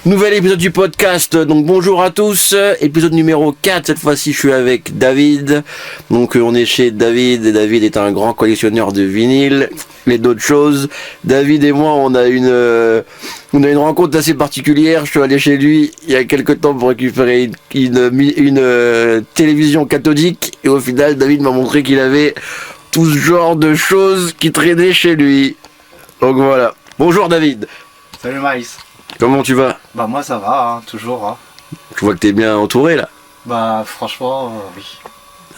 Nouvel épisode du podcast, donc bonjour à tous, épisode numéro 4, cette fois-ci je suis avec David, donc on est chez David, et David est un grand collectionneur de vinyles et d'autres choses. David et moi on a une rencontre assez particulière, je suis allé chez lui il y a quelques temps pour récupérer une télévision cathodique et au final David m'a montré qu'il avait tout ce genre de choses qui traînaient chez lui. Donc voilà, bonjour David. Salut Maïs. Comment tu vas? Bah moi ça va, hein, toujours. Hein. Je vois que t'es bien entouré là. Bah franchement, oui.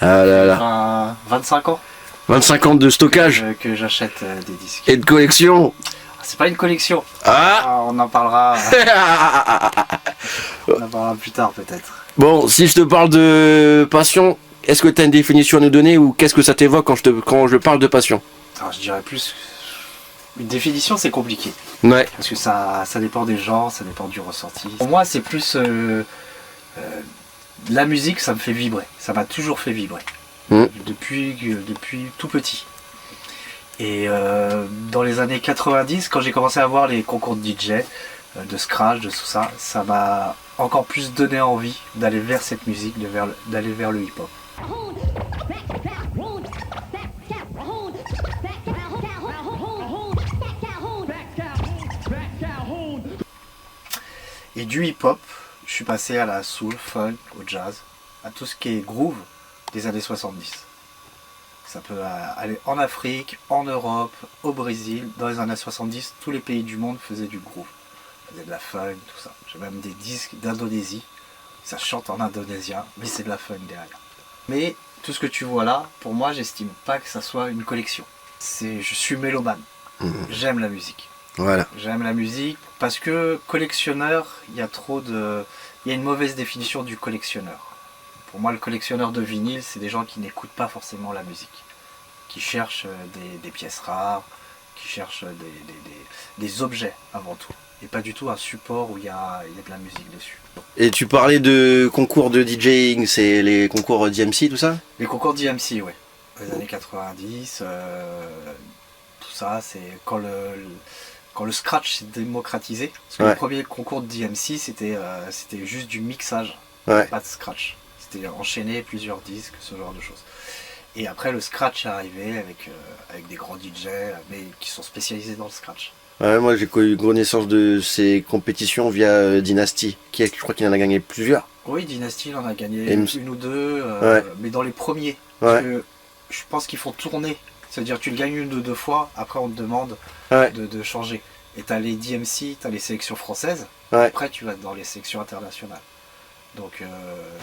Ah là là. 25 ans 25 ans de stockage que j'achète des disques. et de collection. C'est pas une collection. Ah On en parlera. On en parlera plus tard peut-être. Bon, si je te parle de passion, est-ce que t'as une définition à nous donner ou qu'est-ce que ça t'évoque quand je parle de passion? Alors, je dirais plus. Une définition c'est compliqué. Ouais. Parce que ça dépend des gens, ça dépend du ressenti. Pour moi c'est plus. La musique ça me fait vibrer. Ça m'a toujours fait vibrer. Depuis tout petit. Et dans les années 90, quand j'ai commencé à voir les concours de DJ, de scratch, de tout ça, ça m'a encore plus donné envie d'aller vers cette musique, d'aller vers le hip-hop. Et du hip-hop, je suis passé à la soul, funk, au jazz, à tout ce qui est groove des années 70. Ça peut aller en Afrique, en Europe, au Brésil. Dans les années 70, tous les pays du monde faisaient du groove. Faisaient de la funk, tout ça. J'ai même des disques d'Indonésie. Ça chante en indonésien, mais c'est de la funk derrière. Mais tout ce que tu vois là, pour moi, j'estime pas que ça soit une collection. Je suis mélomane. J'aime la musique. Voilà. J'aime la musique parce que collectionneur, il y a une mauvaise définition du collectionneur. Pour moi, le collectionneur de vinyle, c'est des gens qui n'écoutent pas forcément la musique, qui cherchent des pièces rares, qui cherchent des objets avant tout, et pas du tout un support où il y a de la musique dessus. Et tu parlais de concours de DJing, c'est les concours DMC, tout ça? Les concours d'IMC, oui. Les années 90, tout ça, c'est quand le scratch s'est démocratisé. Parce que le premier concours de DMC, c'était juste du mixage, pas de scratch. C'était enchaîner plusieurs disques, ce genre de choses. Et après, le scratch est arrivé avec des grands DJ, mais qui sont spécialisés dans le scratch. Ouais, moi j'ai connu connaissance de ces compétitions via Dynasty, je crois qu'il en a gagné plusieurs. Oui, Dynasty, il en a gagné une ou deux, mais dans les premiers. Parce que je pense qu'ils font tourner. C'est-à-dire tu le gagnes une ou deux fois, après on te demande de changer. Et tu as les DMC, tu as les sélections françaises, après tu vas dans les sélections internationales. Donc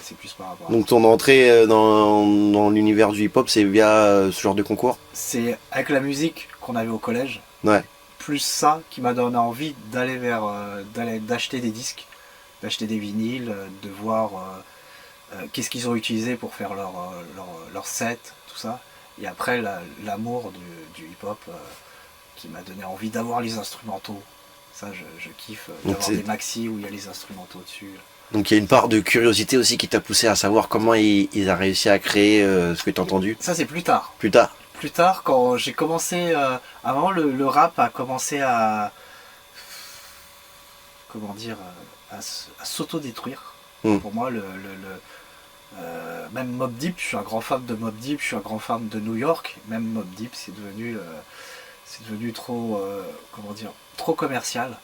c'est plus par rapport à Donc ton entrée dans l'univers du hip-hop, c'est via ce genre de concours? C'est avec la musique qu'on avait au collège, plus ça qui m'a donné envie d'aller d'acheter des disques, d'acheter des vinyles, de voir qu'est-ce qu'ils ont utilisé pour faire leur set, tout ça. Et après l'amour du hip-hop qui m'a donné envie d'avoir les instrumentaux. Ça je kiffe, d'avoir des maxi où il y a les instrumentaux dessus. Donc il y a une part de curiosité aussi qui t'a poussé à savoir comment ils ont réussi à créer ce que tu as entendu. Ça c'est plus tard. Plus tard. Plus tard, quand j'ai commencé, avant le rap a commencé à s'auto-détruire. Pour moi, même Mobb Deep, je suis un grand fan de Mobb Deep, je suis un grand fan de New York. Même Mobb Deep, c'est devenu trop, trop commercial,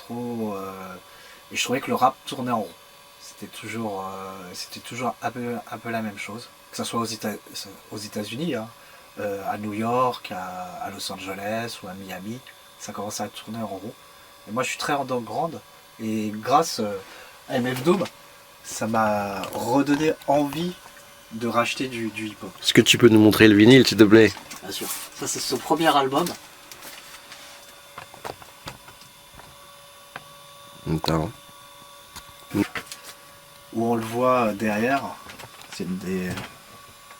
et je trouvais que le rap tournait en rond. C'était toujours un peu la même chose, que ce soit aux États-Unis, hein, à New York, à Los Angeles ou à Miami, ça commençait à tourner en rond. Et moi, je suis très underground, et grâce à MF Doom, ça m'a redonné envie de racheter du hip-hop. Est-ce que tu peux nous montrer le vinyle, s'il te plaît? Bien sûr. Ça, c'est son premier album. Attends. Où on le voit derrière, c'est une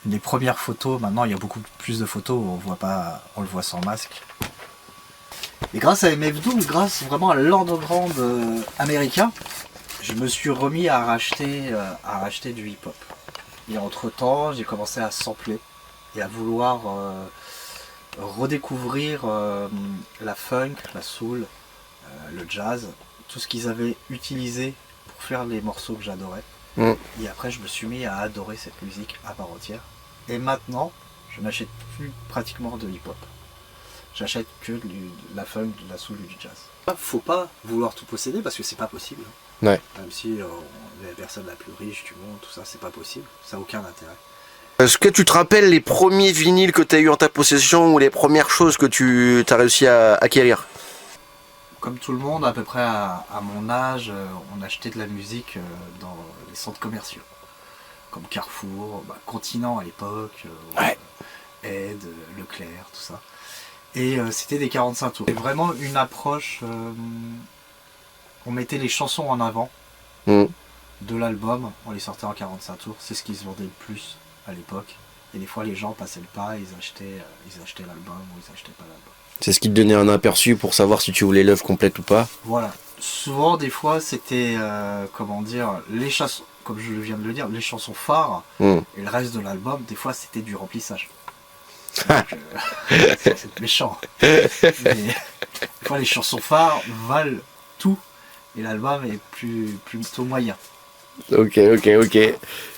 des premières photos. Maintenant il y a beaucoup plus de photos où on le voit sans masque. Et grâce à MF Doom, grâce vraiment à l'underground américain, je me suis remis à racheter du hip-hop. Et entre temps, j'ai commencé à sampler et à vouloir redécouvrir la funk, la soul, le jazz, tout ce qu'ils avaient utilisé pour faire les morceaux que j'adorais. Mm. Et après, je me suis mis à adorer cette musique à part entière. Et maintenant, je n'achète plus pratiquement de hip-hop. J'achète que de la funk, de la soul et du jazz. Faut pas vouloir tout posséder parce que c'est pas possible. Ouais. Même si on est la personne la plus riche du monde, tout ça, c'est pas possible. Ça n'a aucun intérêt. Est-ce que tu te rappelles les premiers vinyles que tu as eu en ta possession ou les premières choses que tu as réussi à acquérir? Comme tout le monde, à peu près à mon âge, on achetait de la musique dans les centres commerciaux. Comme Carrefour, Continent à l'époque, Ouais. Aide, Leclerc, tout ça. Et c'était des 45 tours. C'était vraiment une approche, on mettait les chansons en avant Mm. de l'album, on les sortait en 45 tours, c'est ce qui se vendait le plus à l'époque. Et des fois les gens passaient le pas, ils achetaient l'album ou ils achetaient pas l'album. C'est ce qui te donnait un aperçu pour savoir si tu voulais l'œuvre complète ou pas. Voilà. Souvent, des fois, c'était, les chansons, comme je viens de le dire, les chansons phares, Mm. et le reste de l'album, des fois, c'était du remplissage. Donc, c'est méchant. Mais, des fois, les chansons phares valent tout, et l'album est plutôt moyen. Ok.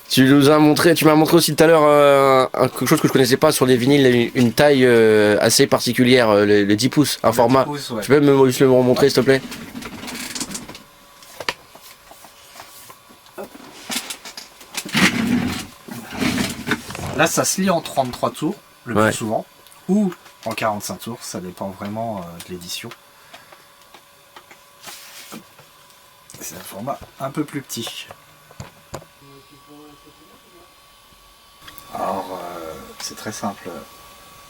Tu m'as montré aussi tout à l'heure quelque chose que je connaissais pas sur les vinyles, une taille assez particulière, le 10 pouces, un format. 10 pouces, ouais. Tu peux juste me remontrer s'il te plaît? Là, ça se lit en 33 tours, le Ouais. plus souvent, ou en 45 tours, ça dépend vraiment de l'édition. C'est un format un peu plus petit. Alors, c'est très simple.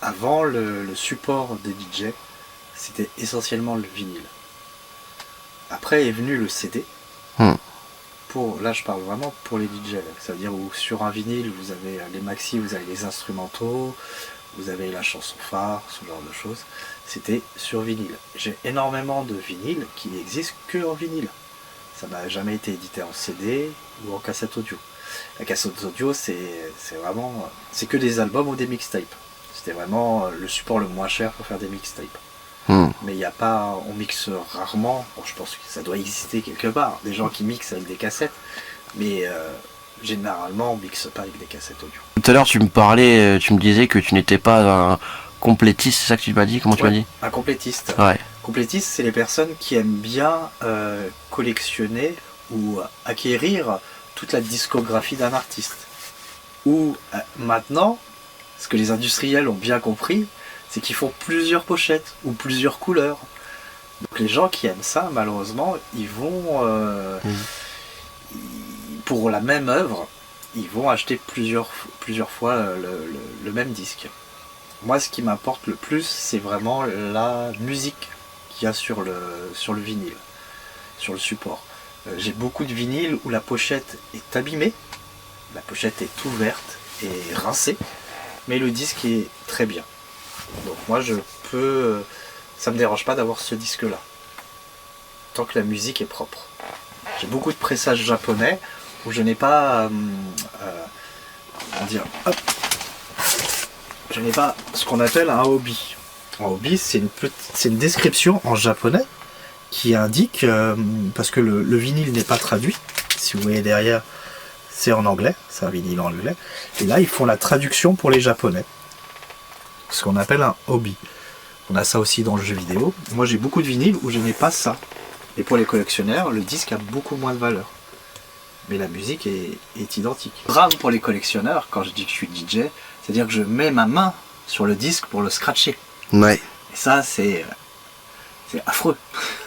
Avant, le support des DJ, c'était essentiellement le vinyle. Après est venu le CD. Là, je parle vraiment pour les DJ. C'est-à-dire où sur un vinyle, vous avez les maxi, vous avez les instrumentaux, vous avez la chanson phare, ce genre de choses. C'était sur vinyle. J'ai énormément de vinyles qui n'existent que en vinyle. Ça n'a jamais été édité en CD ou en cassette audio. La cassette audio, c'est que des albums ou des mixtapes. C'était vraiment le support le moins cher pour faire des mixtapes. Mais il n'y a pas, on mixe rarement. Bon, je pense que ça doit exister quelque part. Des gens qui mixent avec des cassettes, mais généralement on mixe pas avec des cassettes audio. Tout à l'heure tu me disais que tu n'étais pas un complétiste, c'est ça que tu m'as dit? Comment tu m'as dit? Un complétiste. Ouais. Complétiste, c'est les personnes qui aiment bien collectionner ou acquérir toute la discographie d'un artiste. Ou maintenant, ce que les industriels ont bien compris, c'est qu'ils font plusieurs pochettes ou plusieurs couleurs. Donc les gens qui aiment ça, malheureusement, ils vont, pour la même œuvre, ils vont acheter plusieurs fois le même disque. Moi, ce qui m'importe le plus, c'est vraiment la musique qu'il y a sur le vinyle, sur le support. J'ai beaucoup de vinyles où la pochette est abîmée, la pochette est ouverte et rincée, mais le disque est très bien. Donc moi, ça me dérange pas d'avoir ce disque-là, tant que la musique est propre. J'ai beaucoup de pressages japonais où je n'ai pas, je n'ai pas ce qu'on appelle un obi. Un obi, c'est une description en japonais qui indique, parce que le vinyle n'est pas traduit, si vous voyez derrière, c'est en anglais, c'est un vinyle en anglais, et là ils font la traduction pour les japonais, ce qu'on appelle un obi. On a ça aussi dans le jeu vidéo. Moi j'ai beaucoup de vinyles où je n'ai pas ça, et pour les collectionneurs, le disque a beaucoup moins de valeur, mais la musique est identique. Grave pour les collectionneurs, quand je dis que je suis DJ, c'est-à-dire que je mets ma main sur le disque pour le scratcher. Ouais. Et ça, c'est affreux.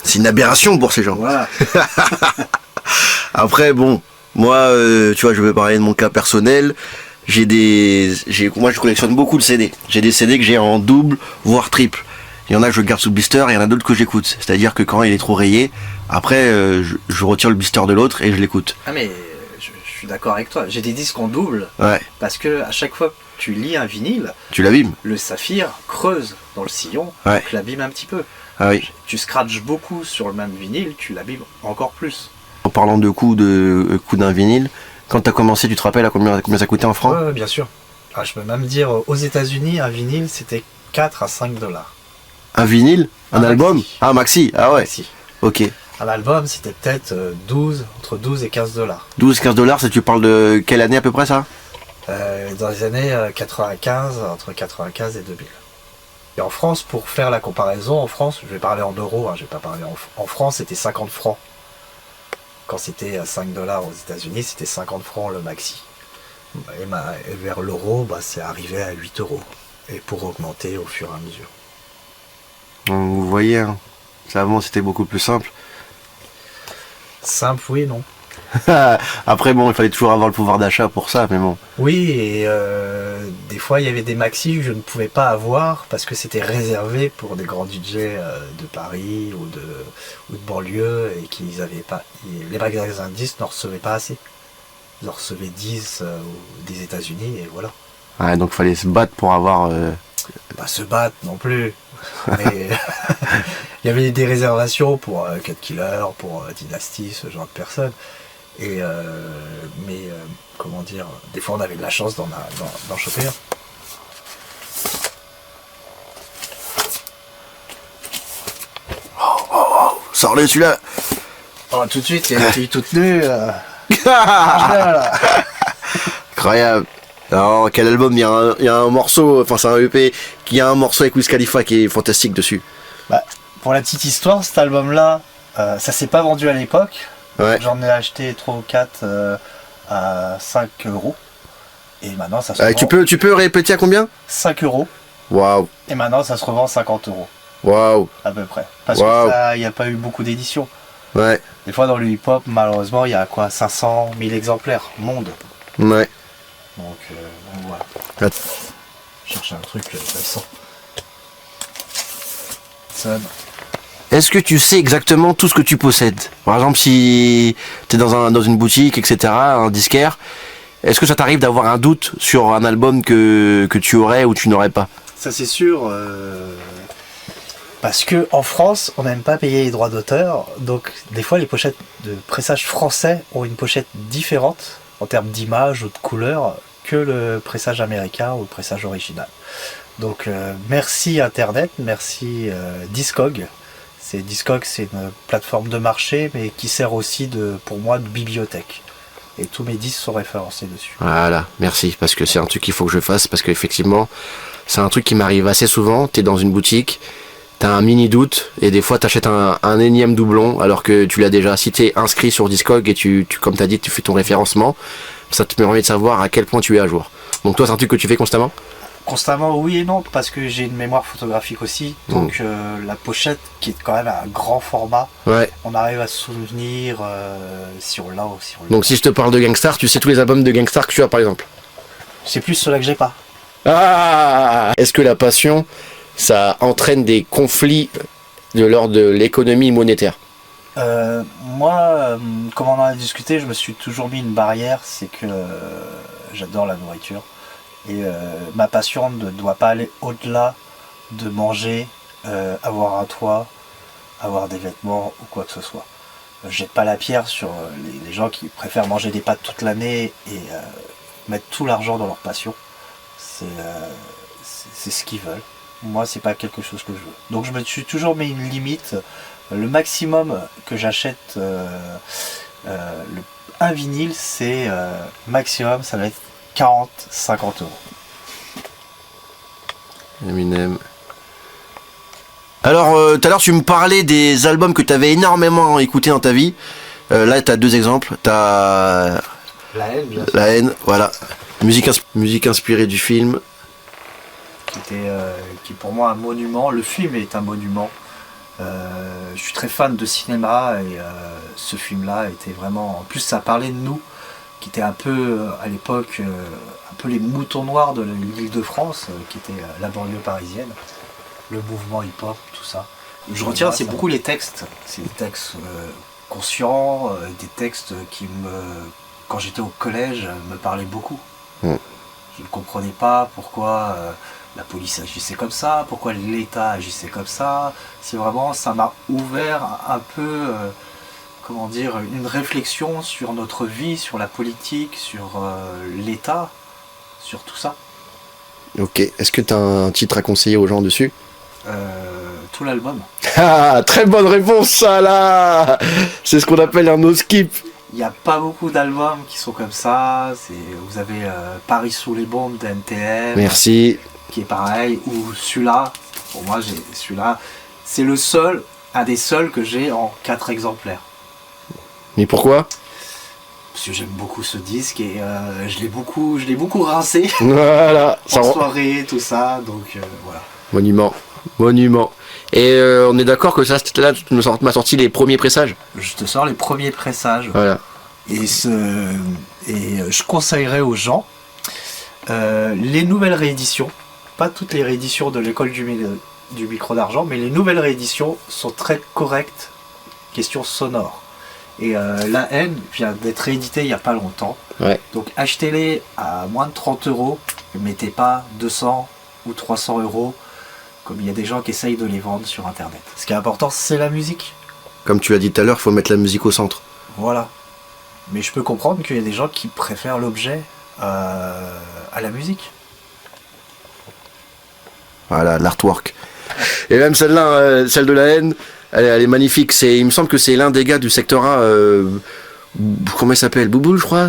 C'est une aberration pour ces gens. Voilà. Après, bon, moi, tu vois, je vais parler de mon cas personnel. Moi, je collectionne beaucoup de CD. J'ai des CD que j'ai en double, voire triple. Il y en a que je garde sous le blister, et il y en a d'autres que j'écoute. C'est-à-dire que quand il est trop rayé, après, je retire le blister de l'autre et je l'écoute. Ah mais je suis d'accord avec toi. J'ai des disques en double. Ouais. Parce que à chaque fois que tu lis un vinyle, Tu l'abîmes. le saphir creuse dans le sillon, Ouais. donc l'abîme un petit peu. Ah oui. Tu scratches beaucoup sur le même vinyle, tu l'abîmes encore plus. En parlant de coût d'un vinyle, quand t'as commencé, tu te rappelles à combien ça coûtait en francs? Ouais, bien sûr. Ah, je peux même dire, aux États-Unis, un vinyle c'était 4 à 5 $. Un vinyle? Un album? maxi. Ah, maxi. Ah ouais. Si. Ok. Un album, c'était peut-être entre 12 et 15 dollars. 12-15 $, ça tu parles de quelle année à peu près ça? Dans les années 95, entre 95 et 2000. Et en France, pour faire la comparaison, en France, je vais parler en euros, je vais pas parler en France, c'était 50 francs. Quand c'était 5 dollars aux États-Unis, c'était 50 francs le maxi. Et vers l'euro, c'est arrivé à 8 euros. Et pour augmenter au fur et à mesure. Donc, vous voyez, hein, ça avant c'était beaucoup plus simple. Simple, oui, non. Après bon, il fallait toujours avoir le pouvoir d'achat pour ça, mais bon. Oui, et des fois il y avait des maxi que je ne pouvais pas avoir parce que c'était réservé pour des grands DJ de Paris ou de banlieue et qu'ils avaient pas. Les magasins de disques n'en recevaient pas assez. Ils en recevaient 10 des États-Unis et voilà. Ouais, donc fallait se battre pour avoir. Pas se battre non plus. Mais il y avait des réservations pour Cut Killer, pour Dynasty, ce genre de personnes. Et comment dire, des fois on avait de la chance d'en choper un. Sors-le celui-là. Oh, tout de suite, il y a une fille toute nue. Incroyable. Alors, quel album, il y a un morceau, enfin c'est un EP, qui a un morceau avec Wiz Khalifa qui est fantastique dessus. Pour la petite histoire, cet album-là, ça s'est pas vendu à l'époque. Ouais. J'en ai acheté 3 ou 4 à 5 euros. Et maintenant ça se revend. Tu peux répéter à combien? 5 euros. Waouh. Et maintenant ça se revend 50 euros. Waouh. À peu près. Parce qu'il n'y a pas eu beaucoup d'éditions. Ouais. Des fois dans le hip-hop, malheureusement, il y a 500 000 exemplaires. Monde. Ouais. Donc voilà. Attends. Je cherche un truc récent. Sonne. Est-ce que tu sais exactement tout ce que tu possèdes? Par exemple, si tu es dans une boutique, etc., un disquaire, est-ce que ça t'arrive d'avoir un doute sur un album que tu aurais ou tu n'aurais pas? Ça c'est sûr. Parce que en France, on n'aime pas payer les droits d'auteur. Donc des fois, les pochettes de pressage français ont une pochette différente en termes d'image ou de couleur que le pressage américain ou le pressage original. Donc merci Internet, merci Discog. Discog, c'est une plateforme de marché, mais qui sert aussi pour moi de bibliothèque. Et tous mes disques sont référencés dessus. Voilà, merci, parce que c'est un truc qu'il faut que je fasse, parce qu'effectivement, c'est un truc qui m'arrive assez souvent. T'es dans une boutique, t'as un mini doute, et des fois t'achètes un énième doublon, alors que tu l'as déjà. Si t'es inscrit sur Discog et comme t'as dit, tu fais ton référencement, ça te permet de savoir à quel point tu es à jour. Donc toi, c'est un truc que tu fais constamment? Constamment, oui et non, parce que j'ai une mémoire photographique aussi. Donc la pochette, qui est quand même un grand format, ouais. On arrive à se souvenir si on l'a ou si on l'a. Donc si je te parle de Gangstar, tu sais tous les albums de Gangstar que tu as par exemple? C'est plus ceux-là que j'ai pas. Ah! Est-ce que la passion, ça entraîne des conflits de l'ordre de l'économie monétaire? Moi, comme on en a discuté, je me suis toujours mis une barrière, c'est que j'adore la nourriture. Et ma passion ne doit pas aller au-delà de manger, avoir un toit, avoir des vêtements ou quoi que ce soit. Je jette pas la pierre sur les gens qui préfèrent manger des pâtes toute l'année et mettre tout l'argent dans leur passion. C'est ce qu'ils veulent. Moi, c'est pas quelque chose que je veux. Donc je me suis toujours mis une limite. Le maximum que j'achète un vinyle, c'est maximum, ça va être 40-50 euros. Eminem. Alors, tout à l'heure, tu me parlais des albums que tu avais énormément écoutés dans ta vie. Là, tu as 2 exemples. Tu as La haine, bien sûr. La haine, voilà. Musique inspirée du film. Qui est pour moi un monument. Le film est un monument. Je suis très fan de cinéma et ce film-là était vraiment... En plus, ça parlait de nous, qui était un peu, à l'époque, un peu les moutons noirs de l'Île-de-France, qui était la banlieue parisienne, le mouvement hip-hop, tout ça. Je retiens, c'est beaucoup les textes. C'est des textes conscients, des textes qui quand j'étais au collège, me parlaient beaucoup. Je ne comprenais pas pourquoi la police agissait comme ça, pourquoi l'État agissait comme ça. C'est vraiment, ça m'a ouvert un peu... comment dire, une réflexion sur notre vie, sur la politique, sur l'État, sur tout ça. Ok, est-ce que tu as un titre à conseiller aux gens dessus? tout l'album. Ah, très bonne réponse ça là. C'est ce qu'on appelle un no skip. Il n'y a pas beaucoup d'albums qui sont comme ça. Vous avez Paris sous les bombes de NTM. Merci. Qui est pareil. Ou celui-là. Pour moi, celui-là. C'est le seul, un des seuls que j'ai en 4 exemplaires. Mais pourquoi? Parce que j'aime beaucoup ce disque et je l'ai beaucoup rincé. Voilà. En soirée, tout ça. Donc voilà. Monument. Et on est d'accord que ça, là, tu m'as sorti les premiers pressages. Je te sors les premiers pressages. Voilà. Et je conseillerais aux gens les nouvelles rééditions. Pas toutes les rééditions de l'école du micro d'argent, mais les nouvelles rééditions sont très correctes. Question sonore. Et La Haine vient d'être réédité il n'y a pas longtemps. Ouais. Donc achetez-les à moins de 30 €. Ne mettez pas 200 ou 300 €. Comme il y a des gens qui essayent de les vendre sur internet. Ce qui est important, c'est la musique. Comme tu l'as dit tout à l'heure, il faut mettre la musique au centre. Voilà. Mais je peux comprendre qu'il y a des gens qui préfèrent l'objet à la musique. Voilà, l'artwork. Et même celle-là, celle de La Haine, elle est magnifique. Il me semble que c'est l'un des gars du secteur A. Comment il s'appelle? Bouboule, je crois.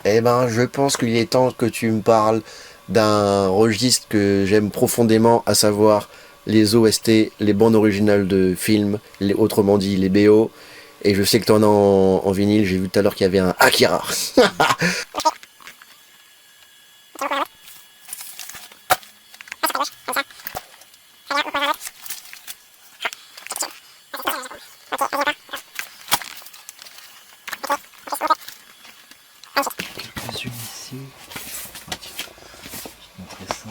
Eh ben, je pense qu'il est temps que tu me parles d'un registre que j'aime profondément, à savoir les OST, les bandes originales de films, autrement dit les BO. Et je sais que tu en as en vinyle, j'ai vu tout à l'heure qu'il y avait un Akira. Quelques-unes ici. Je montrer ça.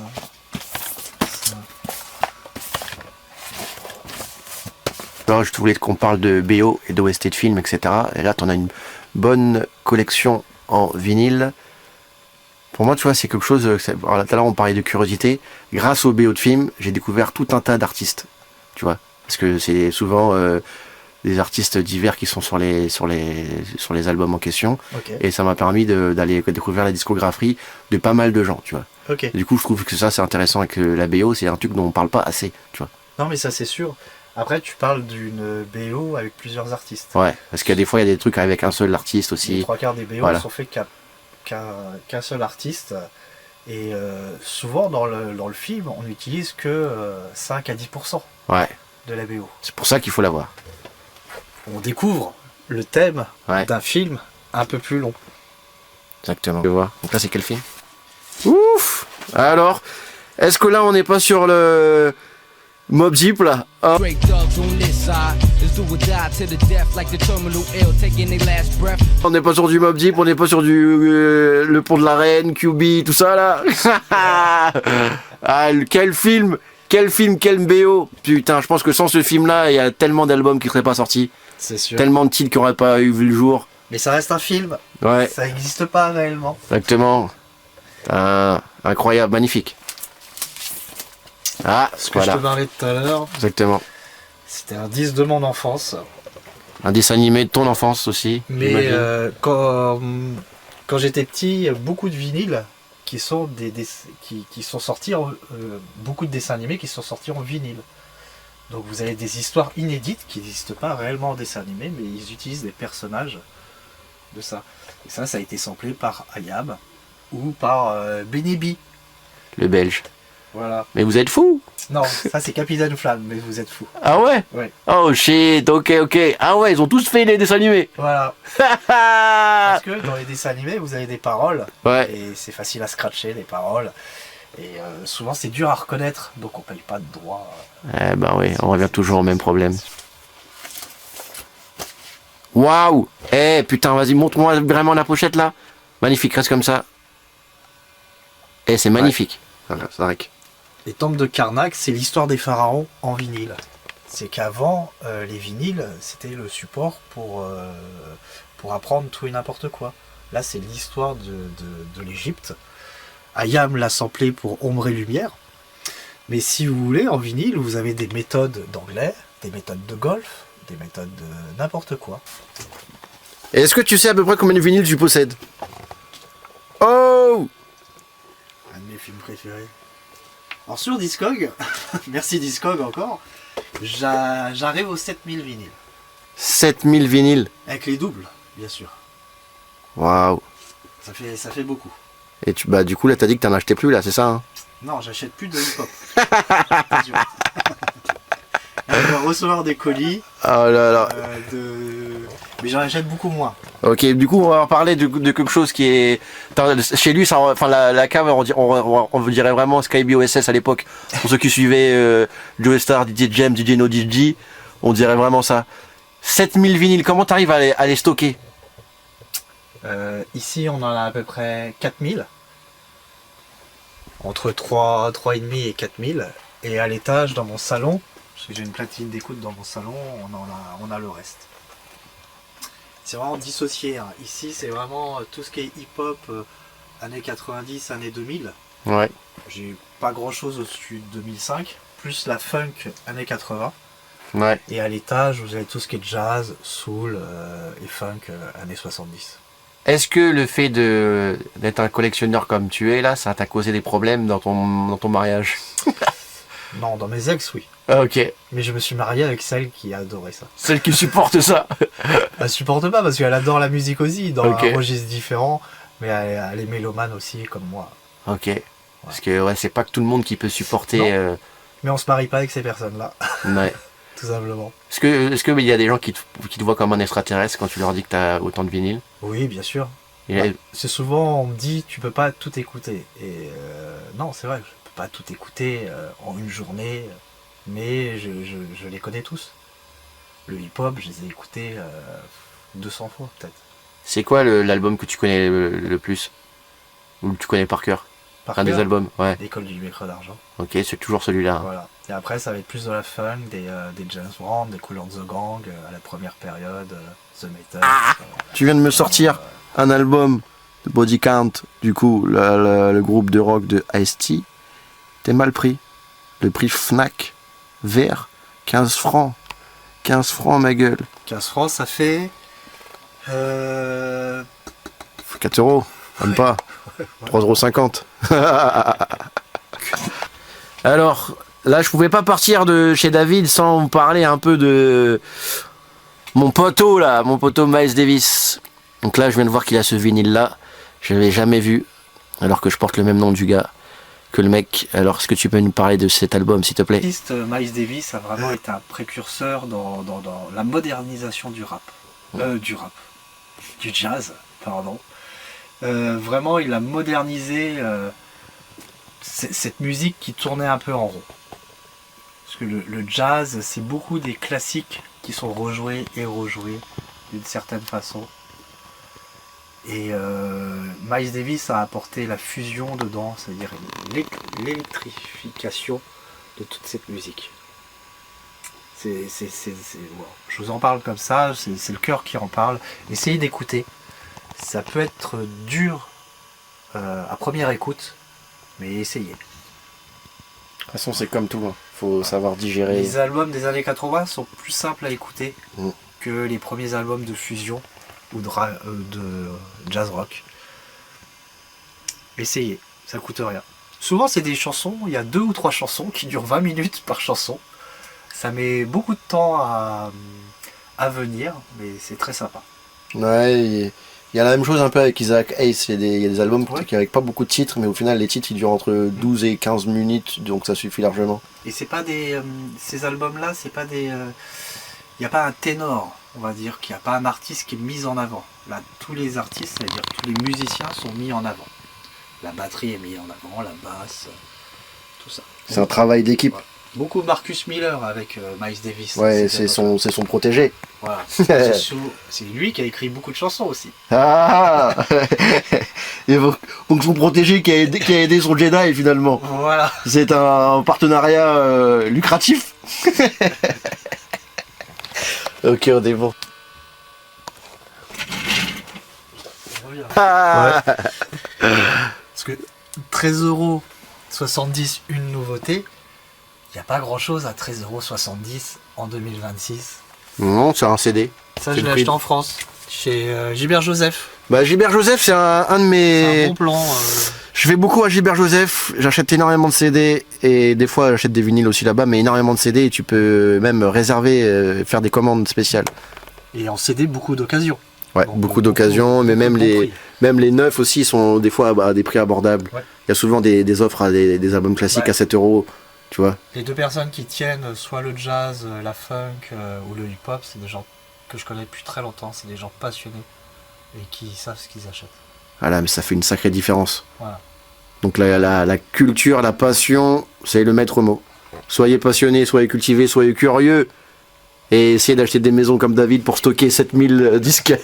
Alors, je voulais qu'on parle de BO et d'OST de films, etc. Et là, tu en as une bonne collection en vinyle. Pour moi, tu vois, c'est quelque chose... Alors, tout à l'heure, on parlait de curiosité. Grâce aux BO de films, j'ai découvert tout un tas d'artistes. Tu vois, parce que c'est souvent des artistes divers qui sont sur les albums en question. Okay. Et ça m'a permis d'aller découvrir la discographie de pas mal de gens, tu vois. Okay. Du coup, je trouve que ça, c'est intéressant, et que la BO, c'est un truc dont on parle pas assez, tu vois. Non, mais ça, c'est sûr. Après, tu parles d'une BO avec plusieurs artistes. Ouais, parce qu'il y a des fois, il y a des trucs avec un seul artiste aussi. Les 3/4 des BO voilà. sont faits qu'un seul artiste. Et souvent, dans le film, on n'utilise que 5 à 10% ouais. de la BO. C'est pour ça qu'il faut l'avoir. On découvre le thème ouais. d'un film un peu plus long. Exactement. Je vois. Donc là, c'est quel film? Ouf. Alors, est-ce que là, on n'est pas sur le... Mobb Deep là. Oh. On n'est pas sur du Mobb Deep, on n'est pas sur du le pont de la Reine, QB, tout ça là. Ah, quel film, quel BO. Putain, je pense que sans ce film là, il y a tellement d'albums qui seraient pas sortis. C'est sûr. Tellement de titres qui n'auraient pas vu le jour. Mais ça reste un film. Ouais. Ça n'existe pas réellement. Exactement. Incroyable, magnifique. Ah, ce que je te parlais tout à l'heure. Exactement. C'était un disque de mon enfance. Un dessin animé de ton enfance aussi. Mais quand j'étais petit, beaucoup de vinyles qui sont qui sont sortis, beaucoup de dessins animés qui sont sortis en vinyle. Donc vous avez des histoires inédites qui n'existent pas réellement en dessin animé, mais ils utilisent des personnages de ça. Et ça a été samplé par Ayam ou par Benebi. Le Belge. Voilà. Mais vous êtes fous? Non, ça c'est Capitaine Flamme, mais vous êtes fous. Ah ouais? Ouais. Oh shit, ok. Ah ouais, ils ont tous fait les dessins animés. Voilà. Parce que dans les dessins animés, vous avez des paroles. Ouais. Et c'est facile à scratcher, les paroles. Et souvent c'est dur à reconnaître, donc on paye pas de droits. Eh ben oui, on revient toujours au même problème. Waouh! Eh putain, vas-y, montre-moi vraiment la pochette là. Magnifique, reste comme ça. Eh, c'est magnifique. Ouais. Voilà, c'est vrai que... Les tombes de Karnak, c'est l'histoire des pharaons en vinyle. C'est qu'avant, les vinyles, c'était le support pour apprendre tout et n'importe quoi. Là, c'est l'histoire de l'Égypte. Ayam l'a samplé pour Ombre et Lumière. Mais si vous voulez, en vinyle, vous avez des méthodes d'anglais, des méthodes de golf, des méthodes de n'importe quoi. Et est-ce que tu sais à peu près combien de vinyles tu possèdes? Oh! Un de mes films préférés. Alors sur Discog, merci Discog encore, j'arrive aux 7000 vinyles. 7000 vinyles. Avec les doubles, bien sûr. Waouh. Ça fait beaucoup. Et du coup, là, t'as dit que t'en achetais plus, là, c'est ça, hein? Non, j'achète plus de hip-hop. Je vais recevoir des colis. Oh là là. Mais j'en achète beaucoup moins. Ok, du coup, on va parler de quelque chose qui est... Chez lui, ça, enfin, la cave, on dirait vraiment Skyby OSS à l'époque. Pour ceux qui suivaient Joe Star, DJ James, DJ No DJ, on dirait vraiment ça. 7000 vinyles, comment t'arrives à les stocker? Ici, on en a à peu près 4000. Entre 3,5 et 4000. Et à l'étage, dans mon salon, parce que j'ai une platine d'écoute dans mon salon, on a le reste. C'est vraiment dissocié. Hein. Ici, c'est vraiment tout ce qui est hip-hop, années 90, années 2000. Ouais. J'ai pas grand-chose au-dessus de 2005, plus la funk années 80. Ouais. Et à l'étage, vous avez tout ce qui est jazz, soul et funk années 70. Est-ce que le fait d'être un collectionneur comme tu es là, ça t'a causé des problèmes dans ton mariage? Non, dans mes ex, oui. Ah, ok. Mais je me suis marié avec celle qui adorait ça. Celle qui supporte ça. Elle supporte pas parce qu'elle adore la musique aussi, dans Ok. un registre différent, mais elle est mélomane aussi, comme moi. Ok. Parce que ouais, c'est pas que tout le monde qui peut supporter. Non. Mais on se marie pas avec ces personnes-là, Ouais. tout simplement. Est-ce que il y a des gens qui te voient comme un extraterrestre quand tu leur dis que t'as autant de vinyles? Oui, bien sûr. Et Ouais. C'est souvent, on me dit, tu peux pas tout écouter. Et non, c'est vrai, je peux pas tout écouter en une journée, mais je les connais tous. Le hip-hop, je les ai écoutés 200 fois peut-être. c'est quoi l'album que tu connais le plus? Ou que tu connais par cœur? Par Un des cœur, albums, ouais. L'école du maître d'argent. Ok, c'est toujours celui-là. Voilà. Et après, ça va être plus de la funk, des James Brown, des Kool and the Gang, à la première période, The Metal. Tu viens de me sortir un album de Body Count, du coup, le groupe de rock de Ice-T. T'es mal pris. Le prix Fnac, vert, 15 francs. 15 francs, ma gueule. 15 francs, ça fait... 4 euros, même pas. 3,50 €. Alors, là, je pouvais pas partir de chez David sans vous parler un peu de mon poteau, là, mon poteau Miles Davis. Donc là, je viens de voir qu'il a ce vinyle-là. Je l'avais jamais vu, alors que je porte le même nom du gars que le mec. Alors, est-ce que tu peux nous parler de cet album, s'il te plaît? L'artiste Miles Davis a vraiment été un précurseur dans la modernisation du rap. Du jazz, pardon. Vraiment, il a modernisé cette musique qui tournait un peu en rond. Parce que le jazz, c'est beaucoup des classiques qui sont rejoués et rejoués d'une certaine façon. Et Miles Davis a apporté la fusion dedans, c'est-à-dire l'électrification de toute cette musique. Wow. Je vous en parle comme ça, c'est le cœur qui en parle. Essayez d'écouter. Ça peut être dur à première écoute, mais essayez. De toute façon, c'est comme tout. Hein. Faut savoir digérer. Les albums des années 80 sont plus simples à écouter Mm. que les premiers albums de fusion ou de jazz rock. Essayez, ça coûte rien. Souvent, c'est des chansons, il y a 2 ou 3 chansons qui durent 20 minutes par chanson. Ça met beaucoup de temps à venir, mais c'est très sympa. Ouais, il y a la même chose un peu avec Isaac Hayes. Il y a des albums Ouais. avec pas beaucoup de titres, mais au final, les titres ils durent entre 12 et 15 minutes, donc ça suffit largement. Et c'est pas des. Ces albums-là, c'est pas des. Il n'y a pas un ténor, on va dire, qu'il n'y a pas un artiste qui est mis en avant. Là, tous les artistes, c'est-à-dire tous les musiciens sont mis en avant. La batterie est mise en avant, la basse, tout ça. C'est un travail d'équipe. Ouais. Beaucoup Marcus Miller avec Miles Davis. Ouais, C'était c'est son protégé. Voilà. C'est lui qui a écrit beaucoup de chansons aussi. Ah Et donc son protégé qui a aidé son Jedi finalement. Voilà. C'est un partenariat lucratif. Ok, on est bon. Ah. Parce que 13,70 € une nouveauté, il n'y a pas grand chose à 13,70 € en 2026. Non, c'est un CD. Ça, C'est je le l'ai prix. acheté en France, chez Gilbert Joseph. Bah Gilbert Joseph, c'est un de C'est un mes... bon plan. Je vais beaucoup à Gilbert Joseph, j'achète énormément de CD et des fois j'achète des vinyles aussi là-bas, mais énormément de CD et tu peux même réserver, faire des commandes spéciales. Et en CD, beaucoup d'occasions. Ouais, Donc, beaucoup d'occasions, mais même les neufs aussi sont des fois à des prix abordables. Ouais. Il y a souvent des offres à des albums classiques à 7 €, tu vois. Les deux personnes qui tiennent soit le jazz, la funk ou le hip-hop, c'est des gens que je connais depuis très longtemps, c'est des gens passionnés et qui savent ce qu'ils achètent. Voilà, mais ça fait une sacrée différence. Voilà. Donc la culture, la passion, c'est le maître mot. Soyez passionnés, soyez cultivés, soyez curieux. Et essayez d'acheter des maisons comme David pour stocker 7000 disques.